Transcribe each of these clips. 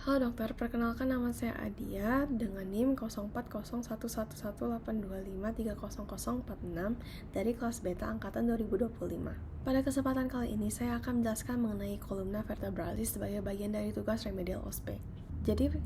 Halo dokter, perkenalkan nama saya Adia dengan NIM 04011825300046 dari kelas beta angkatan 2025. Pada kesempatan kali ini, saya akan menjelaskan mengenai kolumna vertebralis sebagai bagian dari tugas remedial OSPE. Jadi,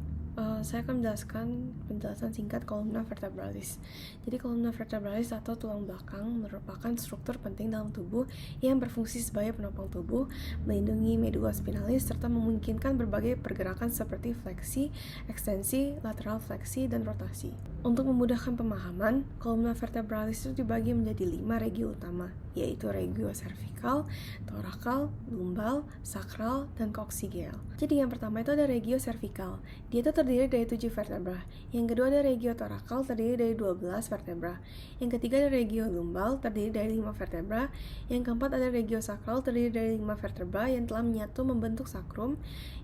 saya akan menjelaskan penjelasan singkat kolumna vertebralis. Jadi, kolumna vertebralis atau tulang belakang merupakan struktur penting dalam tubuh yang berfungsi sebagai penopang tubuh, melindungi medula spinalis, serta memungkinkan berbagai pergerakan seperti fleksi, ekstensi, lateral fleksi, dan rotasi. Untuk memudahkan pemahaman, kolumna vertebralis itu dibagi menjadi 5 regio utama, yaitu regio cervical, thoracal, lumbal, sakral, dan coccygeal. Jadi yang pertama itu ada regio cervical. Dia itu terdiri dari 7 vertebra. Yang kedua ada regio thoracal, terdiri dari 12 vertebra. Yang ketiga ada regio lumbal, terdiri dari 5 vertebra. Yang keempat ada regio sakral, terdiri dari 5 vertebra yang telah menyatu membentuk sakrum.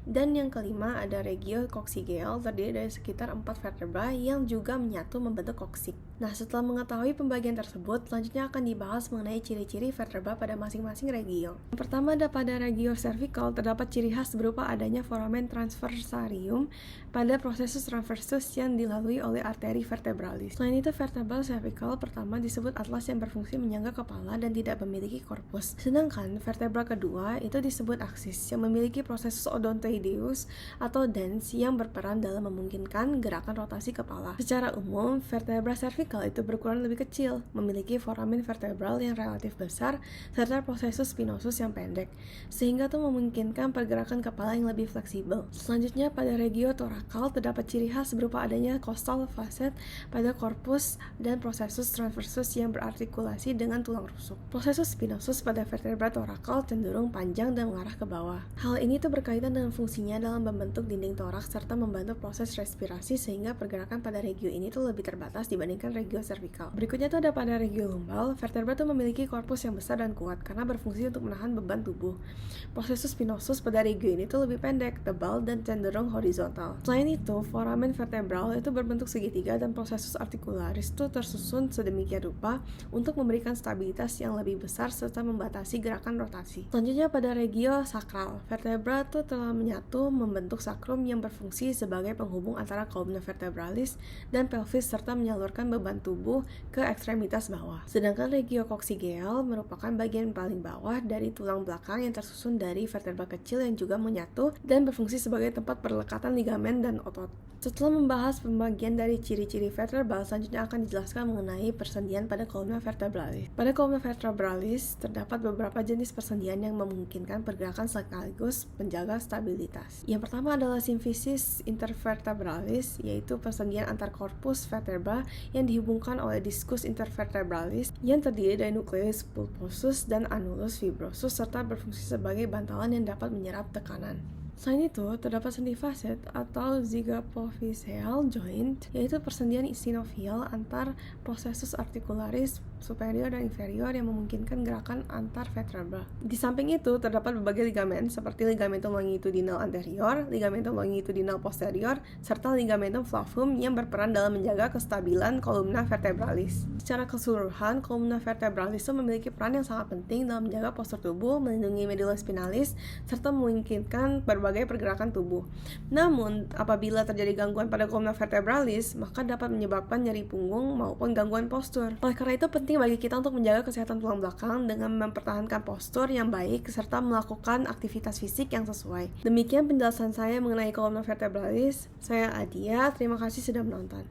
Dan yang kelima ada regio coccygeal, terdiri dari sekitar 4 vertebra yang juga menyatu membentuk koksik. Nah, setelah mengetahui pembagian tersebut, selanjutnya akan dibahas mengenai ciri-ciri vertebra pada masing-masing regio. Yang pertama ada pada regio cervical, terdapat ciri khas berupa adanya foramen transversarium pada prosesus transversus yang dilalui oleh arteri vertebralis. Selain itu, vertebral cervical pertama disebut atlas yang berfungsi menyangga kepala dan tidak memiliki korpus. Sedangkan vertebra kedua itu disebut aksis yang memiliki prosesus odontoideus atau dens yang berperan dalam memungkinkan gerakan rotasi kepala. Secara umum, vertebra cervical itu berukuran lebih kecil, memiliki foramen vertebral yang relatif besar, serta prosesus spinosus yang pendek, sehingga itu memungkinkan pergerakan kepala yang lebih fleksibel. Selanjutnya, pada regio thoracal terdapat ciri khas berupa adanya costal facet pada korpus dan prosesus transversus yang berartikulasi dengan tulang rusuk. Prosesus spinosus pada vertebra thoracal cenderung panjang dan mengarah ke bawah. Hal ini tuh berkaitan dengan fungsinya dalam membentuk dinding toraks serta membantu proses respirasi, sehingga pergerakan pada regio ini tuh lebih terbatas dibandingkan regio cervical. Berikutnya tuh ada pada regio lumbal. Vertebra tuh memiliki korpus yang besar dan kuat karena berfungsi untuk menahan beban tubuh. Prosesus spinosus pada regio ini tuh lebih pendek, tebal, dan cenderung horizontal. Selain itu, foramen vertebral itu berbentuk segitiga dan prosesus artikularis itu tersusun sedemikian rupa untuk memberikan stabilitas yang lebih besar serta membatasi gerakan rotasi. Selanjutnya pada regio sakral, vertebra itu telah menyatu membentuk sakrum yang berfungsi sebagai penghubung antara kolumna vertebralis dan pelvis serta menyalurkan beban tubuh ke ekstremitas bawah. Sedangkan regio coccygeal merupakan bagian paling bawah dari tulang belakang yang tersusun dari vertebra kecil yang juga menyatu dan berfungsi sebagai tempat perlekatan ligamen dan otot. Setelah membahas pembagian dari ciri-ciri vertebral, selanjutnya akan dijelaskan mengenai persendian pada kolumna vertebralis. Pada kolumna vertebralis terdapat beberapa jenis persendian yang memungkinkan pergerakan sekaligus menjaga stabilitas. Yang pertama adalah simfisis intervertebralis, yaitu persendian antar korpus vertebra yang dihubungkan oleh diskus intervertebralis yang terdiri dari nukleus pulposus dan annulus fibrosus serta berfungsi sebagai bantalan yang dapat menyerap tekanan. Selain itu, terdapat sendi facet atau zygapophyseal joint, yaitu persendian sinovial antar prosesus articularis superior dan inferior yang memungkinkan gerakan antar vertebra. Di samping itu, terdapat berbagai ligamen seperti ligamentum longitudinal anterior, ligamentum longitudinal posterior, serta ligamentum flavum yang berperan dalam menjaga kestabilan kolumna vertebralis. Secara keseluruhan, kolumna vertebralis memiliki peran yang sangat penting dalam menjaga postur tubuh, melindungi medula spinalis, serta memungkinkan berbagai pergerakan tubuh. Namun, apabila terjadi gangguan pada kolumna vertebralis, maka dapat menyebabkan nyeri punggung maupun gangguan postur. Oleh karena itu, penting bagi kita untuk menjaga kesehatan tulang belakang dengan mempertahankan postur yang baik serta melakukan aktivitas fisik yang sesuai. Demikian penjelasan saya mengenai kolumna vertebralis. Saya Adia, terima kasih sudah menonton.